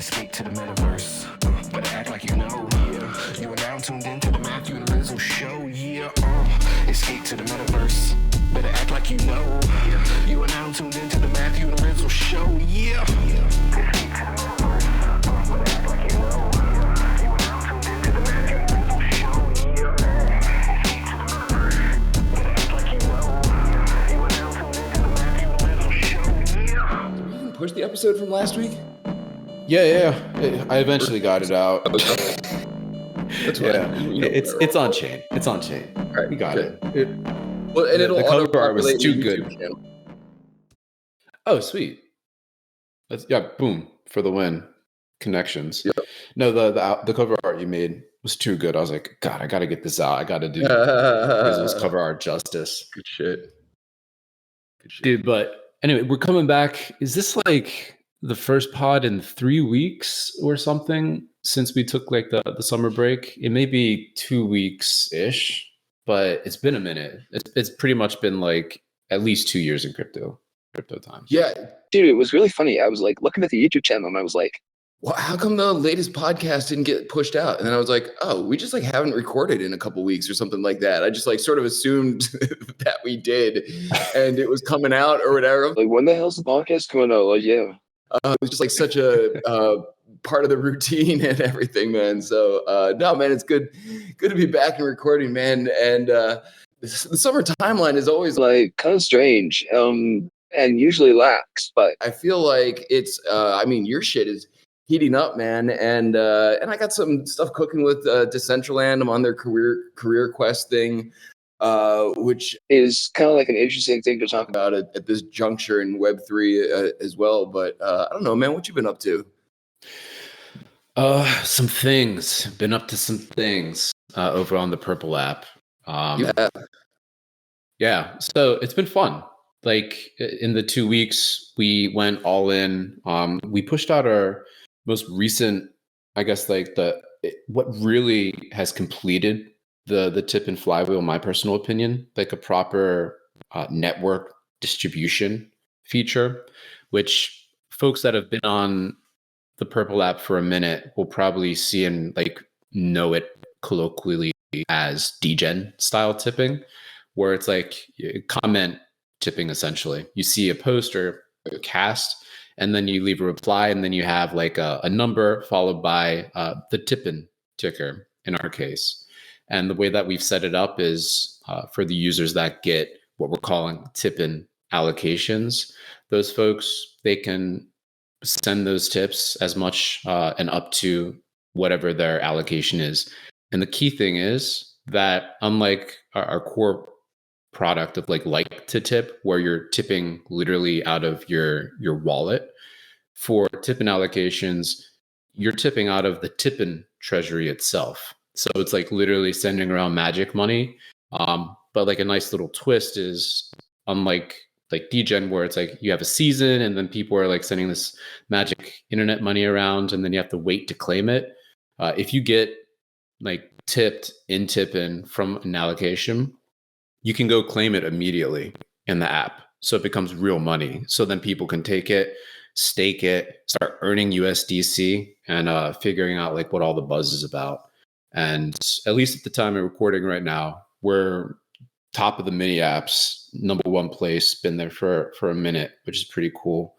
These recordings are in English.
Escape to the metaverse. Better act like you know. Yeah. You are now tuned into the Matthew and Rizzle show. Yeah. Escape to the metaverse. Better act like you know. Yeah. You are now tuned into the Matthew and Rizzle show. Yeah. Escape to the metaverse. Better act like you know. Yeah. You are now tuned into the Matthew and Rizzle show. Yeah. Escape to the metaverse. Better act like you know. Yeah. You are now tuned into the Matthew and Rizzle show. Yeah. Did we even push the episode from last week? Yeah. I eventually got it out. That's Yeah, fine. it's Onchain. It's Onchain. Right, We got good. it. Well, and it'll the cover art was auto-populate too your good. YouTube channel. Oh, sweet. Boom for the win. Connections. Yep. No, the cover art you made was too good. I was like, God, I got to get this out. I got to do Rizzle's cover art justice. Good shit. Dude, but anyway, we're coming back. Is this like the first pod in 3 weeks or something since we took like the summer break? It may be 2 weeks-ish, but it's been a minute. It's pretty much been like at least 2 years in crypto time. Yeah, Dude, it was really funny. I was like looking at the YouTube channel and I was like, well, how come the latest podcast didn't get pushed out? And then I was like, oh, we just like haven't recorded in a couple weeks or something like that. I just like sort of assumed that we did and it was coming out or whatever. when the hell's the podcast coming out? Like, yeah. It was just like such a part of the routine and everything, man. So no, man, it's good to be back and recording, man. And the summer timeline is always Like kind of strange. And usually lax, but I feel like it's I mean, your shit is heating up, man. And I got some stuff cooking with Decentraland. I'm on their career quest thing, which is kind of like an interesting thing to talk about. about at this juncture in Web3 as well. But I don't know, man, what you been up to? Some things. Been up to some things over on the Purple app. Yeah, so it's been fun. Like in the 2 weeks, we went all in. We pushed out our most recent, I guess, like what really has completed the Tipn flywheel, in my personal opinion, like a proper network distribution feature, which folks that have been on the Purple app for a minute will probably see and like know it colloquially as degen style tipping, where it's like comment tipping essentially. You see a post or a cast, and then you leave a reply, and then you have like a number followed by the Tipn ticker in our case. And the way that we've set it up is for the users that get what we're calling Tipn allocations. Those folks, they can send those tips as much and up to whatever their allocation is. And the key thing is that unlike our core product of like to tip, where you're tipping literally out of your wallet, for Tipn allocations, you're tipping out of the Tipn treasury itself. So it's like literally sending around magic money. But like a nice little twist is, unlike like degen, where it's like you have a season and then people are like sending this magic internet money around and then you have to wait to claim it. If you get like tipped in Tipn from an allocation, you can go claim it immediately in the app. So it becomes real money. So then people can take it, stake it, start earning USDC and figuring out like what all the buzz is about. And at least at the time of recording right now, we're top of the mini apps, number one place, been there for a minute, which is pretty cool.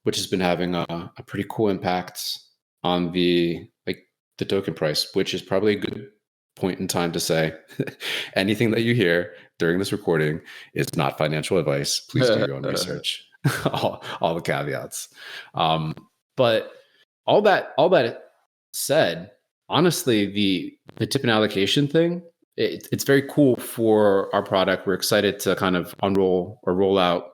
Which has been having a pretty cool impact on the token price, which is probably a good point in time to say anything that you hear during this recording is not financial advice. Please do your own research. all the caveats. But all that said, honestly, the Tipn allocation thing, it's very cool for our product. We're excited to kind of unroll or roll out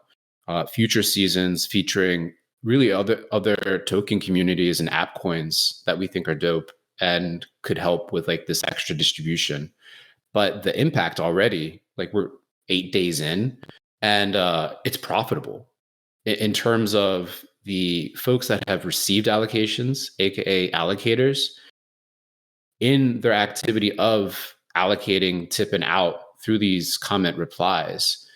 future seasons featuring really other token communities and app coins that we think are dope and could help with like this extra distribution. But the impact already, like we're 8 days in, and it's profitable in terms of the folks that have received allocations, aka allocators, in their activity of allocating Tipn out through these comment replies.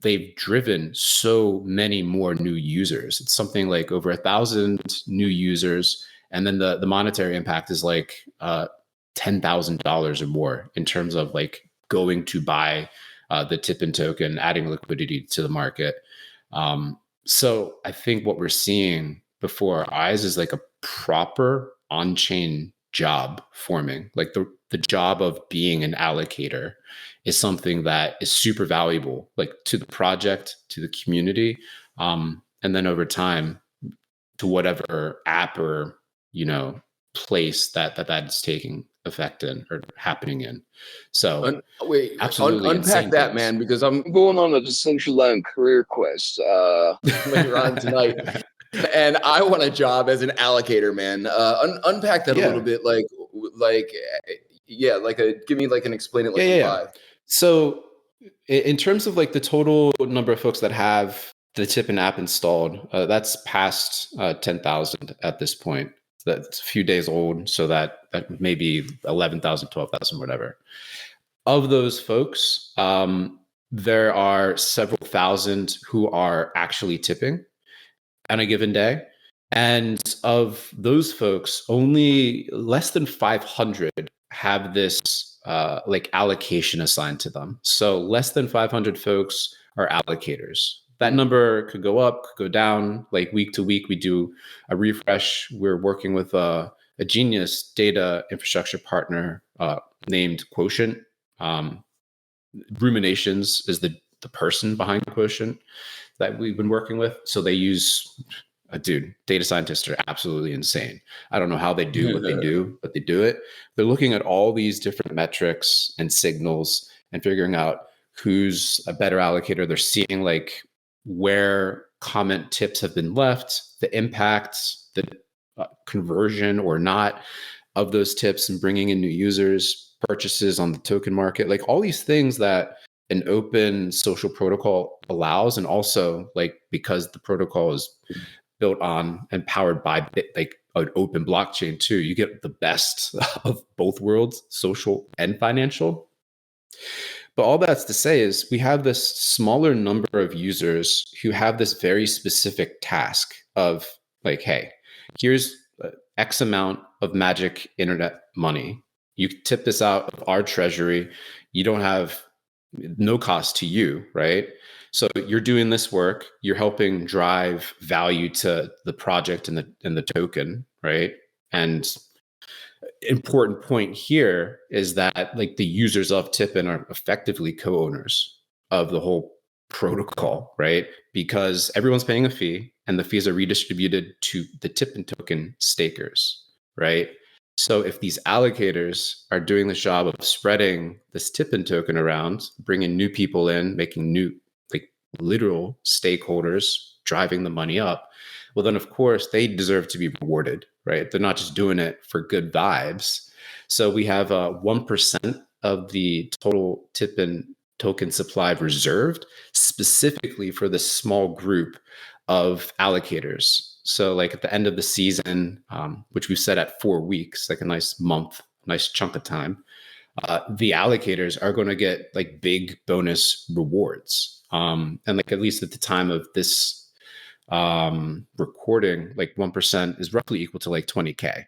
they've driven so many more new users. It's something like over 1,000 new users. And then the monetary impact is like $10,000 or more in terms of like going to buy the Tipn token, adding liquidity to the market. So I think what we're seeing before our eyes is like a proper on-chain job forming. Like the job of being an allocator is something that is super valuable, like to the project, to the community, and then over time to whatever app or place that's taking effect in or happening in. So absolutely unpack that, things. man, because I'm going on a Decentraland career quest later on tonight, and I want a job as an allocator, man. Unpack that a little bit, give me like an explain it like in five. So in terms of like the total number of folks that have the Tipn app installed, that's past 10,000 at this point. That's a few days old, so that may be 11,000, 12,000, whatever. Of those folks, there are several thousand who are actually tipping on a given day. And of those folks, only less than 500 have this like allocation assigned to them. So less than 500 folks are allocators. That number could go up, could go down. Like week to week, we do a refresh. We're working with a genius data infrastructure partner named Quotient. Ruminations is the person behind Quotient that we've been working with. So they use data scientists are absolutely insane. I don't know how they do what they do, but they do it. They're looking at all these different metrics and signals and figuring out who's a better allocator. They're seeing like where comment tips have been left, the impacts, the conversion or not of those tips, and bringing in new users, purchases on the token market, like all these things that an open social protocol allows. And also like because the protocol is built on and powered by like an open blockchain too, you get the best of both worlds, social and financial. But all that's to say is we have this smaller number of users who have this very specific task of like, hey, here's X amount of magic internet money. You tip this out of our treasury. You don't have no cost to you, right? So you're doing this work. You're helping drive value to the project and the token, right? And important point here is that like the users of Tipn are effectively co-owners of the whole protocol, right? Because everyone's paying a fee and the fees are redistributed to the Tipn token stakers, right? So if these allocators are doing the job of spreading this Tipn token around, bringing new people in, making new like literal stakeholders, driving the money up, well, then of course they deserve to be rewarded, right? They're not just doing it for good vibes. So we have 1% of the total Tipn token supply reserved specifically for this small group of allocators. So like at the end of the season, which we've set at 4 weeks, like a nice month, nice chunk of time, the allocators are going to get like big bonus rewards. And like at least at the time of this recording, like 1% is roughly equal to like 20K,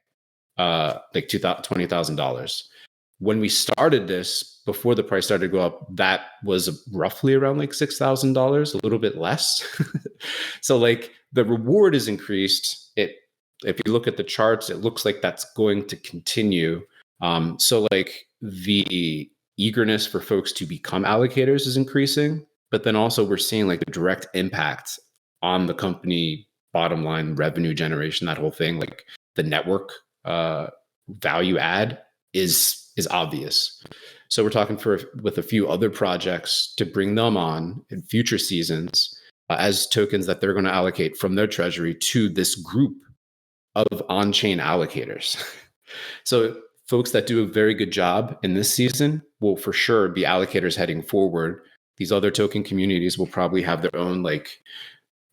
like $20,000. When we started this, before the price started to go up, that was roughly around like $6,000, a little bit less. So like the reward is increased. If you look at the charts, it looks like that's going to continue. So like the eagerness for folks to become allocators is increasing, but then also we're seeing like the direct impact on the company bottom line revenue generation, that whole thing, like the network value add is obvious. So we're talking with a few other projects to bring them on in future seasons as tokens that they're going to allocate from their treasury to this group of on-chain allocators. So folks that do a very good job in this season will for sure be allocators heading forward. These other token communities will probably have their own like,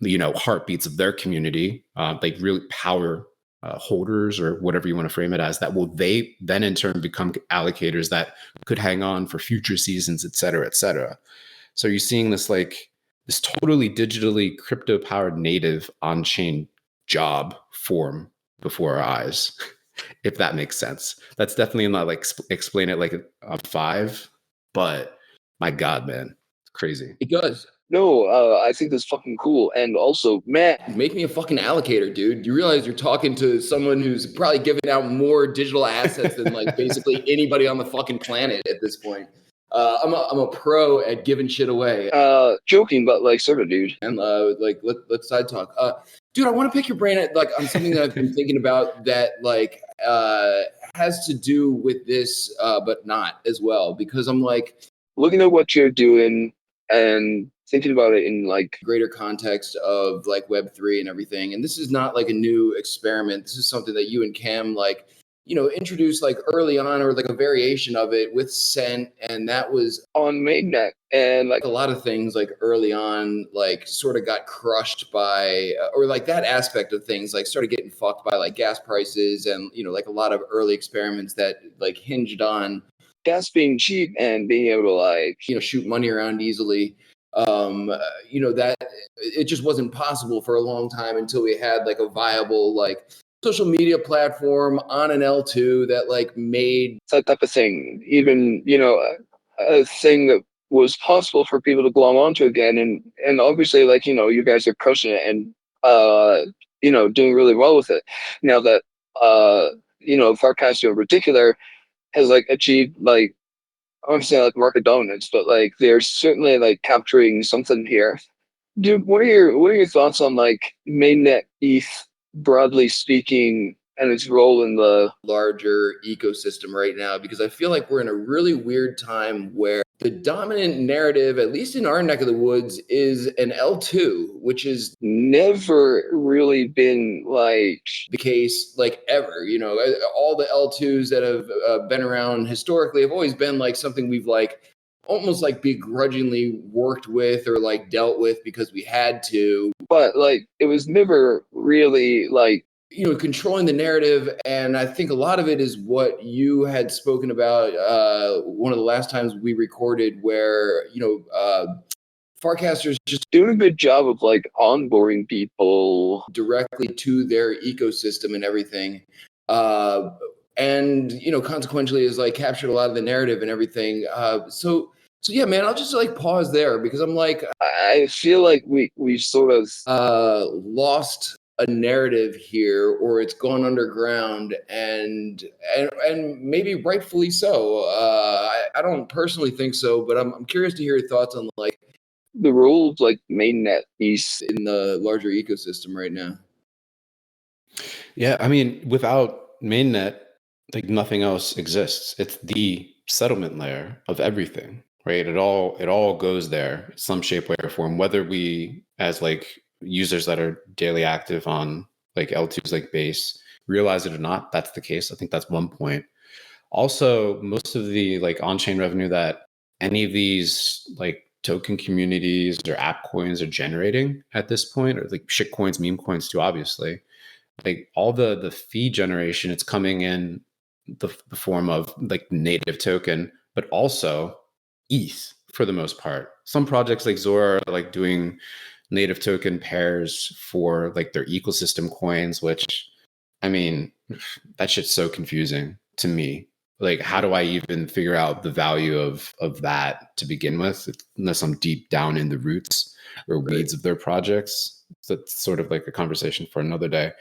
heartbeats of their community, like really power holders or whatever you want to frame it as, that will they then in turn become allocators that could hang on for future seasons, et cetera, et cetera. So you're seeing this like this totally digitally crypto powered native on-chain job form before our eyes. If that makes sense. That's definitely not like explain it like a 5, but my God, man, it's crazy. It does. No, I think that's fucking cool. And also, man, Make me a fucking allocator, dude. You realize you're talking to someone who's probably giving out more digital assets than like basically anybody on the fucking planet at this point. I'm a pro at giving shit away. joking, but like sort of, dude. And like let's side talk. Dude, I want to pick your brain at, like, on something that I've been thinking about that like has to do with this, but not as well, because I'm like Looking at what you're doing and thinking about it in like greater context of like Web3 and everything. And this is not like a new experiment. This is something that you and Cam like, introduced like early on, or like a variation of it with Cent. And that was on mainnet, and like a lot of things like early on, like sort of got crushed by, or like that aspect of things like started getting fucked by like gas prices and, like a lot of early experiments that like hinged on gas being cheap and being able to like shoot money around easily. That it just wasn't possible for a long time until we had like a viable like social media platform on an L2 that like made that type of thing. Even a thing that was possible for people to glom onto again, and obviously like you guys are crushing it and doing really well with it. Now that Farcaster in particular has like achieved like, I don't say like market dominance, but like they're certainly like capturing something here. Dude, what are your thoughts on like mainnet ETH broadly speaking and its role in the larger ecosystem right now? Because I feel like we're in a really weird time where the dominant narrative, at least in our neck of the woods, is an L2, which is never really been like the case like ever. All the L2s that have been around historically have always been like something we've like almost like begrudgingly worked with or like dealt with because we had to. But like it was never really like controlling the narrative. And I think a lot of it is what you had spoken about one of the last times we recorded, where Farcaster's just doing a good job of like onboarding people directly to their ecosystem and everything. And consequentially is like captured a lot of the narrative and everything. So yeah, man, I'll just like pause there, because I'm like, I feel like we sort of lost a narrative here, or it's gone underground, and maybe rightfully so. I don't personally think so, but I'm curious to hear your thoughts on like the role of like mainnet piece in the larger ecosystem right now. Yeah, I mean, without mainnet, like nothing else exists. It's the settlement layer of everything, right? It all goes there in some shape, way, or form, whether we as like users that are daily active on like L2s like base realize it or not. That's the case. I think that's one point. Also, most of the like on-chain revenue that any of these like token communities or app coins are generating at this point, or like shit coins, meme coins too, obviously, like all the fee generation, it's coming in the form of like native token, but also ETH for the most part. Some projects like Zora are like doing native token pairs for like their ecosystem coins, which, I mean, that shit's so confusing to me. Like, how do I even figure out the value of that to begin with, unless I'm deep down in the roots or weeds of their projects? That's sort of like a conversation for another day.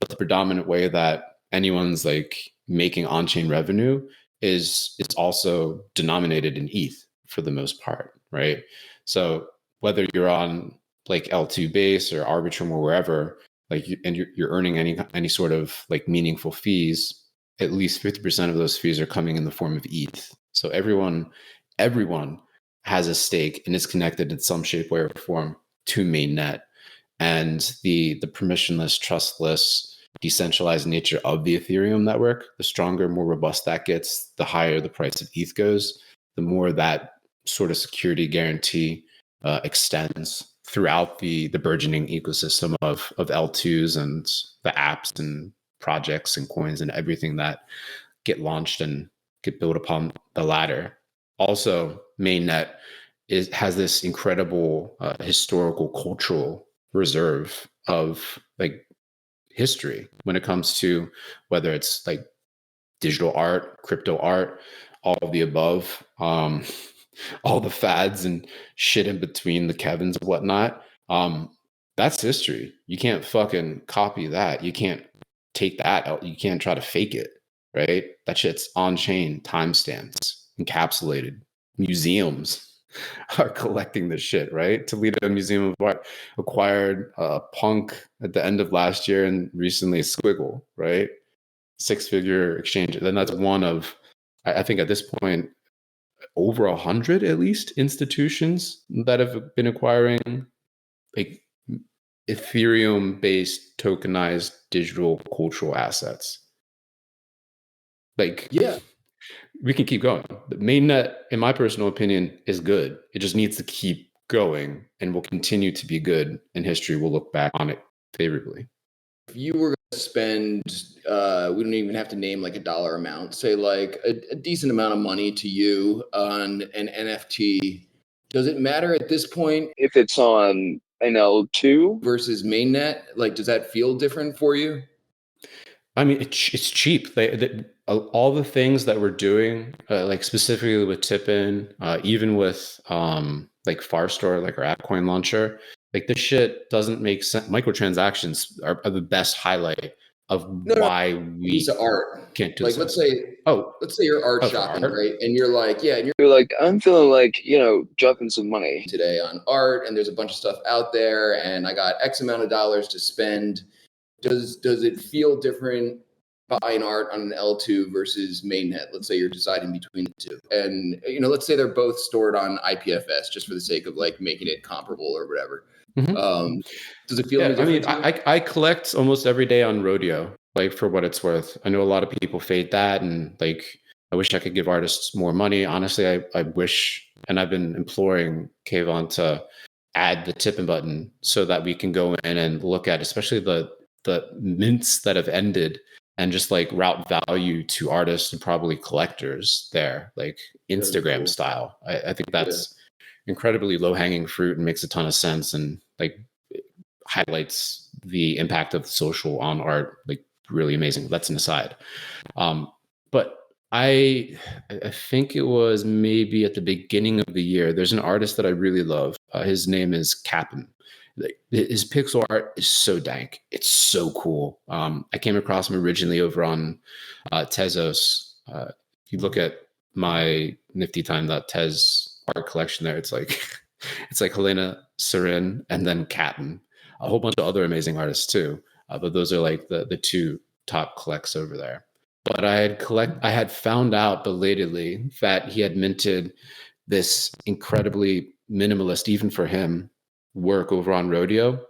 But the predominant way that anyone's like making on-chain revenue is it's also denominated in ETH for the most part, right? So whether you're on like L2 base or Arbitrum or wherever, like you're earning any sort of like meaningful fees, at least 50% of those fees are coming in the form of ETH. So everyone has a stake and is connected in some shape, way, or form to mainnet. And the permissionless, trustless, decentralized nature of the Ethereum network, the stronger, more robust that gets, the higher the price of ETH goes, the more that sort of security guarantee extends throughout the burgeoning ecosystem of L2s and the apps and projects and coins and everything that get launched and get built upon the ladder. Also, mainnet has this incredible historical cultural reserve of like history when it comes to whether it's like digital art, crypto art, all of the above, all the fads and shit in between, the Kevins and whatnot. That's history. You can't fucking copy that. You can't take that out. You can't try to fake it, right? That shit's on chain, timestamps, encapsulated. Museums are collecting this shit, right? Toledo Museum of Art acquired Punk at the end of last year and recently Squiggle, right? 6-figure exchange. Then that's one of, I think at this point, over 100 at least institutions that have been acquiring like Ethereum based tokenized digital cultural assets. Like, Yeah. We can keep going. The mainnet, in my personal opinion, is good. It just needs to keep going and will continue to be good, and history will look back on it favorably. If you were going to spend, we don't even have to name like a dollar amount, say like a decent amount of money to you on an NFT, does it matter at this point If it's on an L2 versus mainnet? Like, does that feel different for you? I mean, it's cheap. All the things that we're doing, like specifically with Tipn, even with like Farcaster, like our app coin launcher, like this shit doesn't make sense. Microtransactions are the best highlight of why we piece of art can't do like this. let's say you're art shopping, right? And you're like, yeah, and you're like, I'm feeling like, dropping some money today on art, and there's a bunch of stuff out there, and I got X amount of dollars to spend. Does it feel different buying art on an L2 versus mainnet? Let's say you're deciding between the two, and let's say they're both stored on IPFS, just for the sake of like making it comparable or whatever. Mm-hmm. Does it feel any different? I mean, I collect almost every day on Rodeo, like for what it's worth. I know a lot of people fade that, and like I wish I could give artists more money. Honestly, I wish, and I've been imploring Kayvon to add the Tipn button so that we can go in and look at, especially the mints that have ended, and just like route value to artists and probably collectors there, like Instagram cool. style. I think that's incredibly low hanging fruit and makes a ton of sense, and like highlights the impact of social on art, like really amazing. That's an aside. But I think it was maybe at the beginning of the year, there's an artist that I really love. His name is Tipn. His pixel art is so dank. It's so cool. I came across him originally over on Tezos. If you look at my niftytime.tez art collection there, it's like Helena Sarin and then Tipn. A whole bunch of other amazing artists too. But those are like the two top collects over there. But I had found out belatedly that he had minted this incredibly minimalist, even for him, work over on Rodeo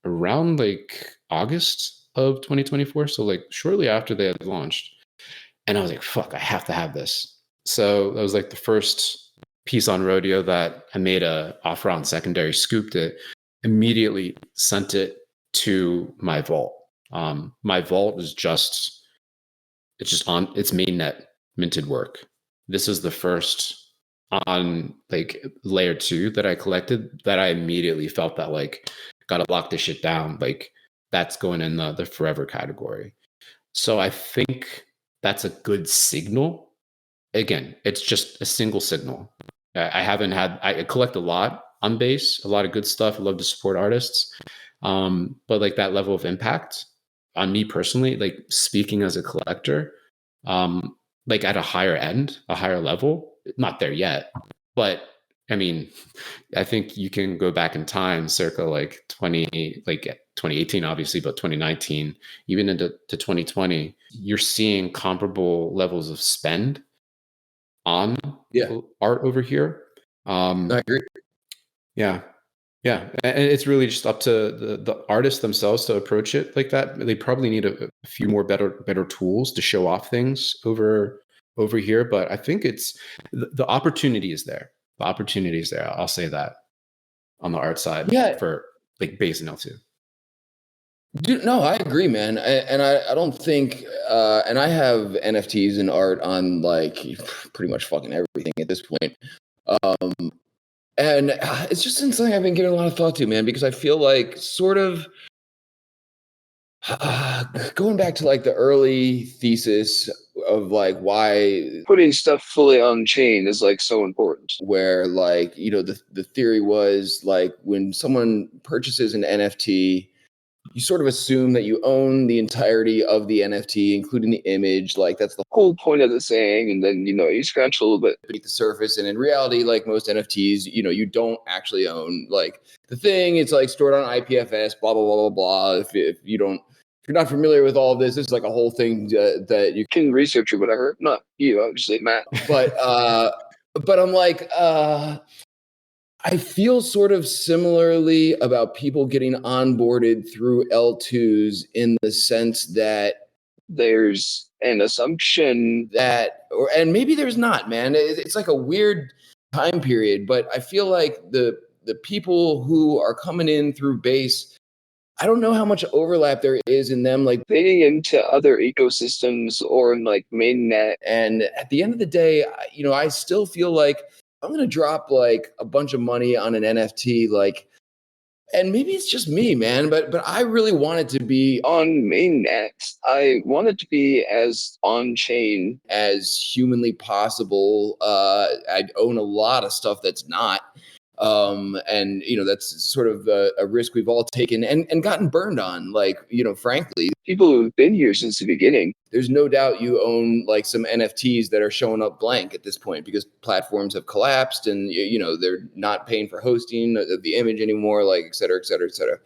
around like August of 2024. So like shortly after they had launched. And I was like, fuck, I have to have this. So that was like the first piece on Rodeo that I made a offer on secondary, scooped it, immediately sent it to my vault. My vault is just on its mainnet minted work. This is the first on like layer 2 that I collected that I immediately felt that like gotta lock this shit down. Like that's going in the forever category. So I think that's a good signal. Again, it's just a single signal. I collect a lot on base, a lot of good stuff. I love to support artists. But like that level of impact on me personally, like speaking as a collector, like at a higher end, a higher level, not there yet, but I mean, I think you can go back in time circa like 2018, obviously, but 2019, even into 2020, you're seeing comparable levels of spend on art over here. I agree. Yeah. And it's really just up to the artists themselves to approach it like that. They probably need a few more better tools to show off things over here. But I think it's the opportunity is there. The opportunity is there. I'll say that on the art side for like base and L2. Dude, no, I agree, man. I don't think, and I have NFTs and art on like pretty much fucking everything at this point. And it's just something I've been giving a lot of thought to, man, because I feel like sort of going back to like the early thesis of like why Putting stuff fully on chain is like so important. where like, you know, the theory was like when someone purchases an NFT, you sort of assume that you own the entirety of the NFT, including the image. Like that's the Whole point of the saying, and then you scratch a little bit. beneath the surface. And in reality, like most NFTs, you know, you don't actually own like the thing. It's like stored on IPFS, blah blah blah blah blah. If you don't, if you're not familiar with all of this, it's like a whole thing that you Can research or whatever. Not you, obviously, Matt. but I'm like I feel sort of similarly about people getting onboarded through L2s in the sense that There's an assumption and maybe there's not, man. It's like a weird time period, but I feel like the people who are coming in through base, I don't know how much overlap there is in them like fading into other ecosystems or in like mainnet. and at the end of the day, you know, I still feel like I'm going to drop like a bunch of money on an NFT like and maybe it's just me, man, but I really want it to be On mainnet, I want it to be as on chain. as humanly possible. I own a lot of stuff that's not. And you know, that's sort of a risk we've all taken and gotten burned on. Like, you know, frankly, People who've been here since the beginning. there's no doubt you own like some NFTs that are showing up blank at this point because platforms have collapsed and you know they're not paying for hosting of the image anymore, like et cetera, et cetera, et cetera.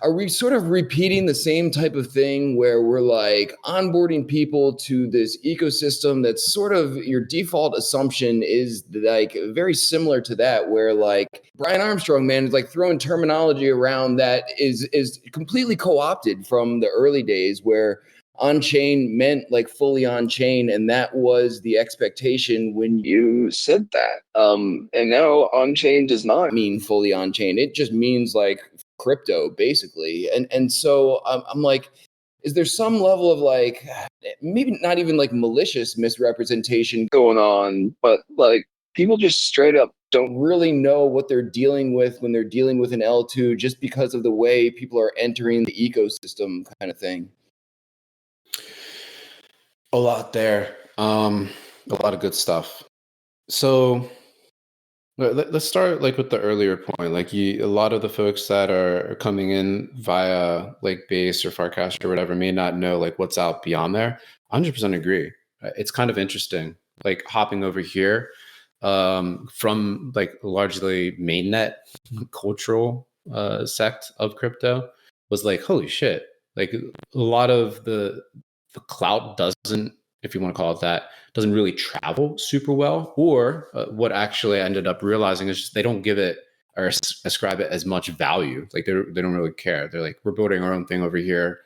Are we sort of repeating the same type of thing where we're like onboarding people to this ecosystem that's sort of your default assumption is like very similar to that, where like Brian Armstrong, man, is like throwing terminology around that is completely co-opted from the early days where on-chain meant like fully on-chain, and that was the expectation when You said that. And now on chain does not. mean fully on-chain. It just means like crypto basically. And so I'm like, is there some level of like maybe not even like malicious misrepresentation Going on, but like people just straight up don't. really know what they're dealing with when they're dealing with an L2 just because of the way people are entering the ecosystem kind of thing? A lot there. A lot of good stuff. So let's start like with the earlier point. Like a lot of the folks that are coming in via like Base or Farcaster or whatever may not know like what's out beyond there. 100% agree. It's kind of interesting. Like hopping over here from like largely mainnet cultural sect of crypto was like, holy shit. Like a lot of the clout doesn't, if you want to call it that, doesn't really travel super well. Or what actually I ended up realizing is just they don't give it or ascribe it as much value. Like they don't really care. They're like, we're building our own thing over here.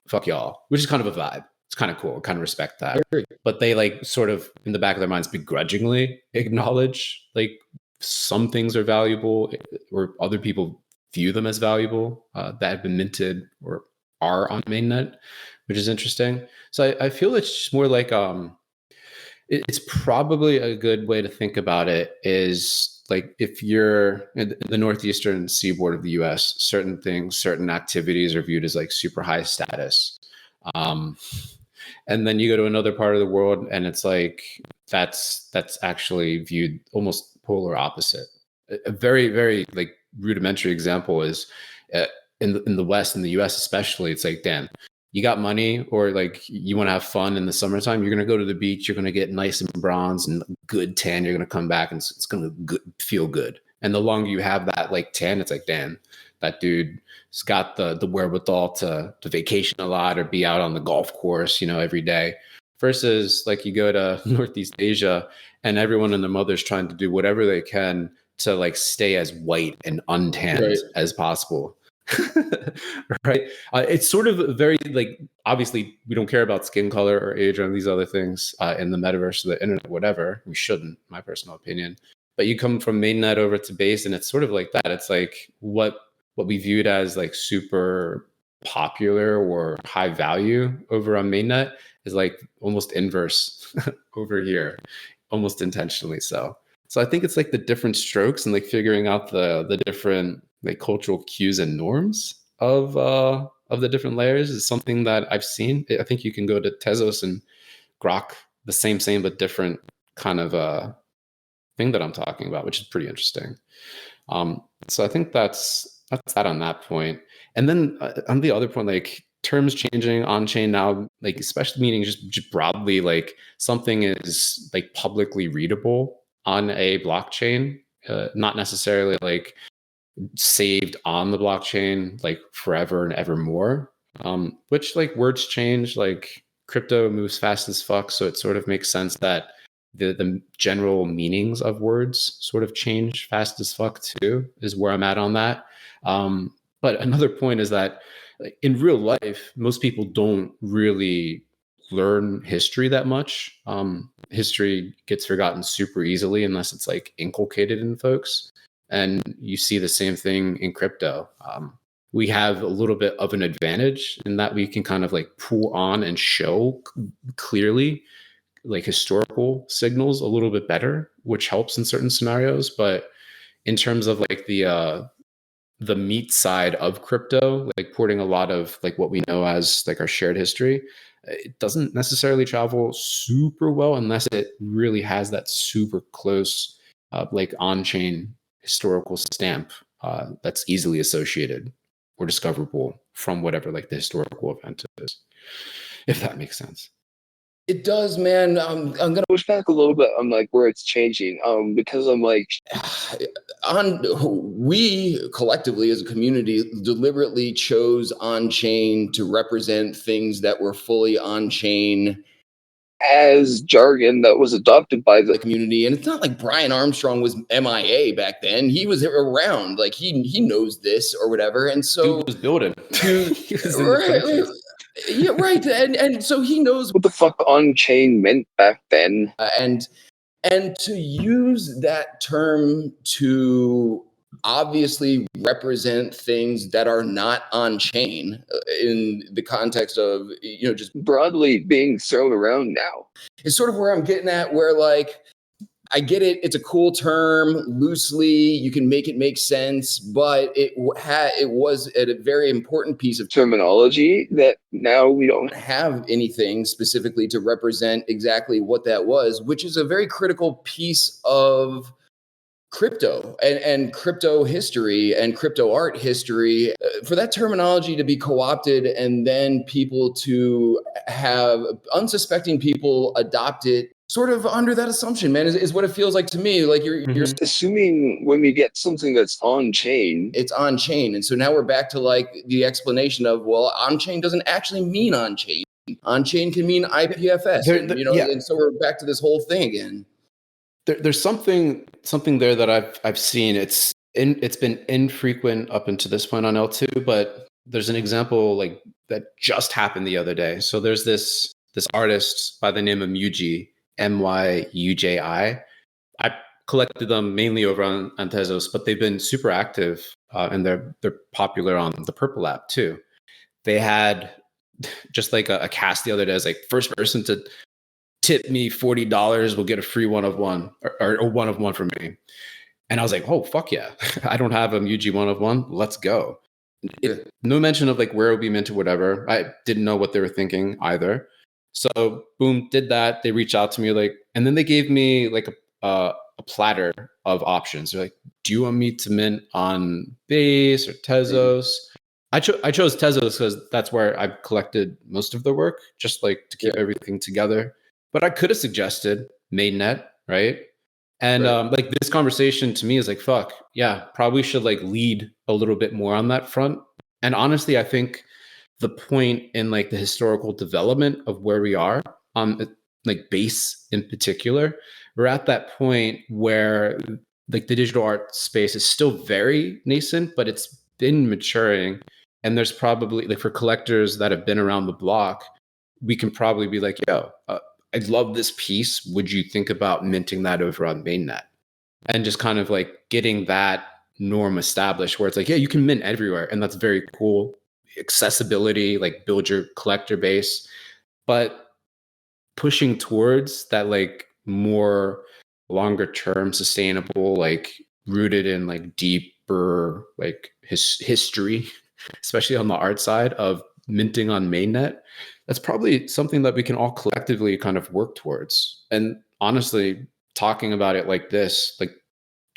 Fuck y'all, which is kind of a vibe. It's kind of cool. I kind of respect that. But they like sort of in the back of their minds begrudgingly acknowledge like some things are valuable or other people view them as valuable that have been minted or are on mainnet, which is interesting. So I feel it's just more like it's probably a good way to think about it is like if you're in the northeastern seaboard of the US, certain things, certain activities are viewed as like super high status. And then you go to another part of the world and it's like that's actually viewed almost polar opposite. A very, very like rudimentary example is in the West, in the US especially, it's like, damn, you got money or like you want to have fun in the summertime, you're going to go to the beach, you're going to get nice and bronze and good tan, you're going to come back and it's going to feel good. And the longer you have that like tan, it's like, damn, that dude's got the wherewithal to vacation a lot or be out on the golf course, you know, every day. Versus like you go to Northeast Asia and everyone and their mother's trying to do whatever they can to like stay as white and untanned as possible. Right. It's sort of very like, obviously we don't care about skin color or age or these other things in the metaverse or the internet, whatever. We shouldn't, my personal opinion. But you come from mainnet over to base and it's sort of like that. It's like what we viewed as like super popular or high value over on mainnet is like almost inverse over here, almost intentionally so. So I think it's like the different strokes and like figuring out the different like cultural cues and norms of the different layers is something that I've seen. I think you can go to Tezos and grok the same but different kind of thing that I'm talking about, which is pretty interesting. So I think that's that on that point. And then on the other point, like terms changing on chain now, like especially meaning just broadly, like something is like publicly readable on a blockchain, not necessarily like saved on the blockchain like forever and ever more. Which like words change, like crypto moves fast as fuck, so it sort of makes sense that the general meanings of words sort of change fast as fuck too, is where I'm at on that. But another point is that like, in real life, most people don't really learn history that much. History gets forgotten super easily unless it's like inculcated in folks. And you see the same thing in crypto. We have a little bit of an advantage in that we can kind of like pull on and show clearly like historical signals a little bit better, which helps in certain scenarios. But in terms of like the meat side of crypto, like porting a lot of like what we know as like our shared history, it doesn't necessarily travel super well unless it really has that super close like on-chain historical stamp that's easily associated or discoverable from whatever like the historical event is, if that makes sense. It does, man. I'm gonna Push back a little bit on like where it's changing. Because I'm like, we collectively as a community deliberately chose on-chain to represent things that were fully on-chain as jargon that was adopted by the community. And it's not like Brian Armstrong was MIA back then. He was around, like he knows this or whatever. And so Dude was building. He was in the right, trenches. yeah, right. And so he knows what the fuck on-chain meant back then. And to use that term to obviously represent things that are not on chain in the context of, just Broadly being thrown around now. is sort of where I'm getting at, where like, I get it. It's a cool term, loosely. You can make it make sense, but it was a very important piece of Terminology that now we don't have anything specifically to represent exactly what that was, which is a very critical piece of crypto and crypto history and crypto art history. For that terminology to be co-opted and then people to have unsuspecting people adopt it sort of under that assumption, man, is what it feels like to me. Like you're assuming when we get something that's on chain, it's on chain. And so now we're back to like the explanation of, well, on chain doesn't actually mean on chain. On chain can mean IPFS. And so we're back to this whole thing again. There's something there that I've seen. It's been infrequent up until this point on L2, but there's an example like that just happened the other day. So there's this artist by the name of Muji, Myuji. I collected them mainly over on Tezos, but they've been super active and they're popular on the Purple app too. They had just like a cast the other day as like first person to tip me $40 will get a free one of one or one of one from me. And I was like, oh, fuck yeah. I don't have a Muji one of one. Let's go. No mention of like where it would be minted, whatever. I didn't know what they were thinking either. So boom, did that. They reached out to me like, and then they gave me like a platter of options. They're like, do you want me to mint on Base or Tezos? I chose Tezos because that's where I've collected most of the work, just like to keep everything together. But I could have suggested mainnet, right? And like this conversation to me is like, fuck, yeah, probably should like lead a little bit more on that front. And honestly, I think the point in like the historical development of where we are on like Base in particular, we're at that point where like the digital art space is still very nascent, but it's been maturing. And there's probably like for collectors that have been around the block, we can probably be like, yo, I love this piece. Would you think about minting that over on mainnet? And just kind of like getting that norm established where it's like, yeah, you can mint everywhere. And that's very cool. Accessibility, like build your collector base. But pushing towards that like more longer term sustainable, like rooted in like deeper like history, especially on the art side of minting on mainnet, that's probably something that we can all collectively kind of work towards. And honestly, talking about it like this, like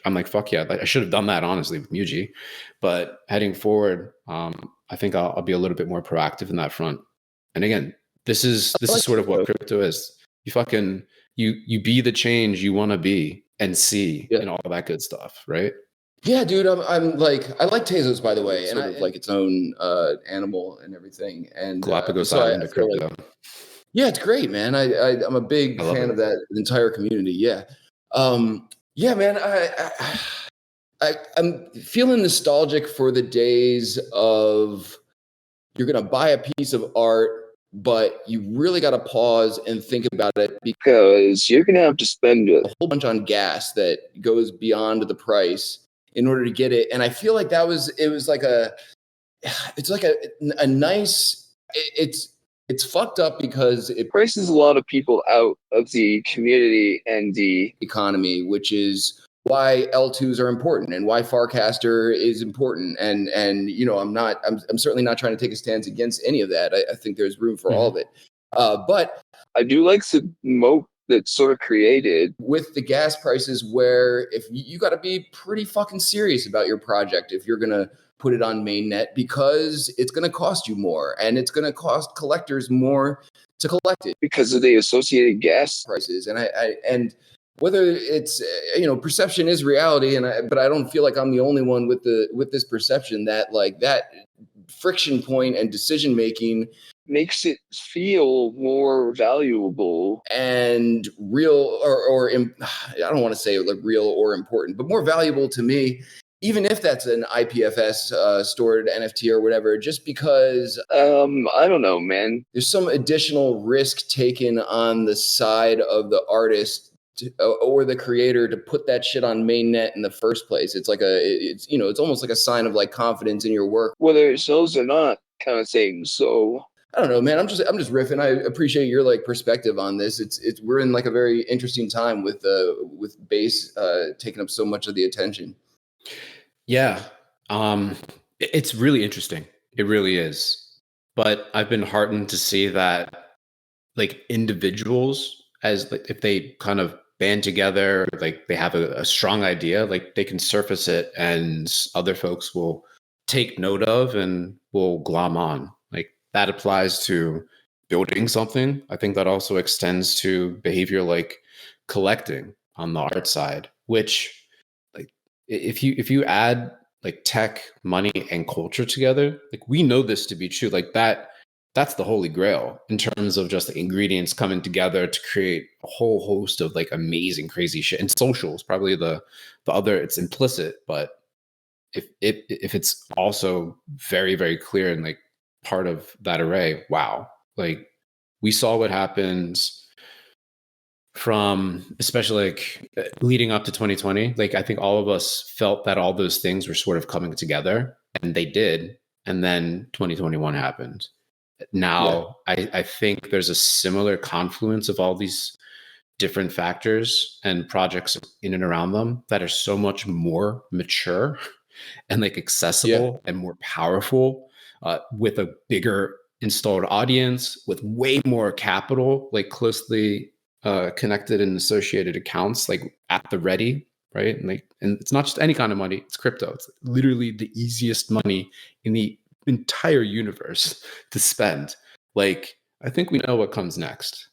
I'm like, fuck yeah, I should have done that honestly with Muji. But heading forward, I think I'll be a little bit more proactive in that front. And again, this is sort of what crypto is. You fucking you be the change you want to be and see, and all that good stuff, right? Yeah, dude, I'm like, I like Tezos, by the way, and sort of like its own animal and everything. And Galapagos so Island I of feel crypto. like, yeah, it's great, man. I'm a big fan of that entire community. Yeah, yeah, man. I'm feeling nostalgic for the days of you're gonna buy a piece of art, but you really got to pause and think about it because you're gonna have to spend a whole bunch on gas that goes beyond the price in order to get it. And I feel like it's like a nice, it's fucked up because it prices a lot of people out of the community and the economy, which is why L2s are important and why Farcaster is important. And you know, I'm certainly not trying to take a stance against any of that. I think there's room for all of it. But I do like the moat that's sort of created with the gas prices, where if you got to be pretty fucking serious about your project if you're gonna put it on mainnet, because it's gonna cost you more and it's gonna cost collectors more to collect it because of the associated gas prices. And whether it's perception is reality, but I don't feel like I'm the only one with this perception that like that friction point and decision making makes it feel more valuable and real, or I don't want to say like real or important, but more valuable to me, even if that's an IPFS stored NFT or whatever, just because I don't know, man. There's some additional risk taken on the side of the artist or the creator to put that shit on mainnet in the first place. It's like it's almost like a sign of like confidence in your work, whether it sells or not, kind of thing. So I don't know, man. I'm just riffing. I appreciate your like perspective on this. We're in like a very interesting time with base taking up so much of the attention. Yeah, it's really interesting. It really is. But I've been heartened to see that like individuals, as like, if they kind of band together, like they have a strong idea, like they can surface it and other folks will take note of and will glom on. Like that applies to building something. I think that also extends to behavior like collecting on the art side, which like if you add like tech, money, and culture together, like we know this to be true. Like that's the holy grail in terms of just the ingredients coming together to create a whole host of like amazing, crazy shit. And social is probably the other. It's implicit, but if it's also very, very clear and like part of that array, wow! Like we saw what happens from, especially like leading up to 2020. Like I think all of us felt that all those things were sort of coming together, and they did. And then 2021 happened. Now, I think there's a similar confluence of all these different factors and projects in and around them that are so much more mature and like accessible and more powerful, with a bigger installed audience, with way more capital, like closely connected and associated accounts, like at the ready, right? And it's not just any kind of money; it's crypto. It's literally the easiest money in the entire universe to spend. Like, I think we know what comes next.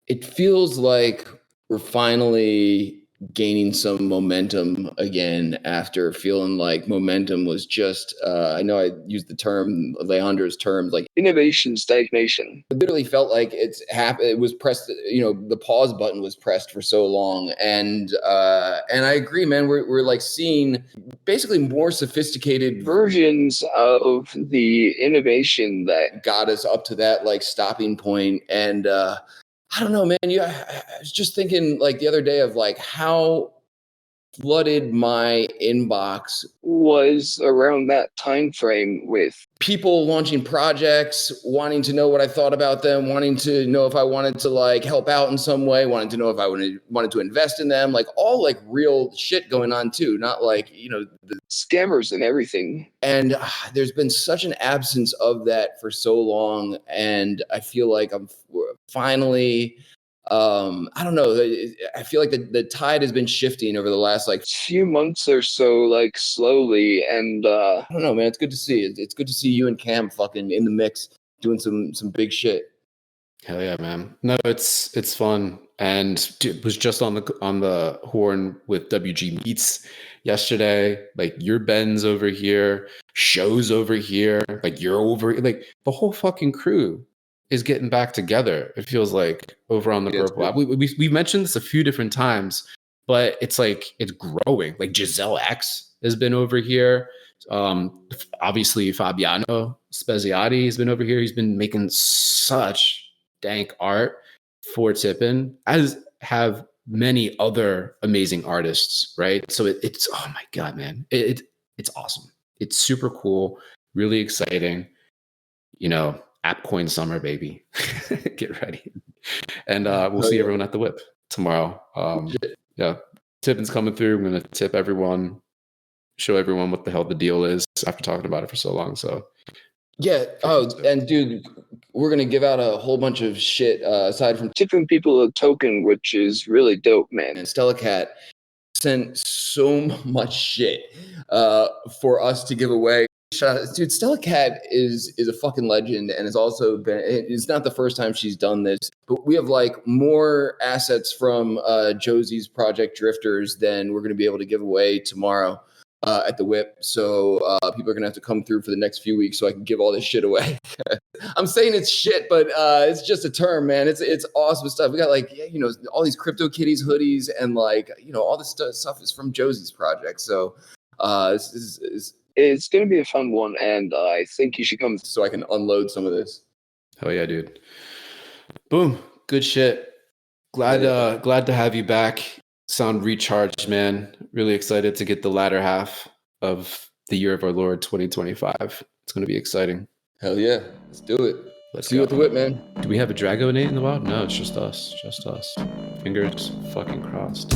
It feels like we're finally gaining some momentum again after feeling like momentum was just I know I used the term, Leandra's term, like innovation stagnation. It literally felt like it was pressed, the pause button was pressed for so long. And I agree, man. We're like seeing basically more sophisticated versions of the innovation that got us up to that like stopping point. And I don't know, man. I was just thinking like the other day of like how flooded my inbox was around that time frame with people launching projects, wanting to know what I thought about them, wanting to know if I wanted to like help out in some way, wanting to know if I wanted to invest in them, like all like real shit going on too, not like, the scammers and everything. And there's been such an absence of that for so long. And I feel like I'm finally, I don't know. I feel like the tide has been shifting over the last like few months or so, like slowly. And I don't know, man. It's good to see. It's good to see you and Cam fucking in the mix doing some big shit. Hell yeah, man. No, it's fun. And dude, was just on the horn with WG Meets yesterday. Like your Ben's over here, show's over here, like you're over, like the whole fucking crew is getting back together. It feels like over on the Purple app. We mentioned this a few different times, but it's like it's growing. Like Giselle X has been over here. Obviously Fabiano Speziati has been over here. He's been making such dank art for Tipn, as have many other amazing artists, right? So it's oh my god, man, it's awesome. It's super cool, really exciting. AppCoin summer, baby. Get ready, and we'll see everyone at the whip tomorrow. Yeah, Tipn's coming through. I'm gonna tip everyone, show everyone what the hell the deal is after talking about it for so long. So yeah. Oh, and dude, we're going to give out a whole bunch of shit aside from tipping people a token, which is really dope, man. And Stella Cat sent so much shit for us to give away. Dude, Stella Cat is a fucking legend, and it's also been, it's not the first time she's done this, but we have like more assets from Josie's project Drifters than we're going to be able to give away tomorrow. At the whip, so people are gonna have to come through for the next few weeks so I can give all this shit away. I'm saying it's shit, but it's just a term, man. It's awesome stuff. We got like all these Crypto Kitties hoodies and like all this stuff is from Josie's project. So it's gonna be a fun one, and I think you should come so I can unload some of this. Oh yeah, dude. Boom, good shit. Glad to have you back. Sound recharged, man. Really excited to get the latter half of the year of our Lord 2025. It's going to be exciting. Hell yeah. Let's do it. Let's see you at the whip, man. Do we have a Dragonate in the wild? No, it's just us. Just us. Fingers fucking crossed.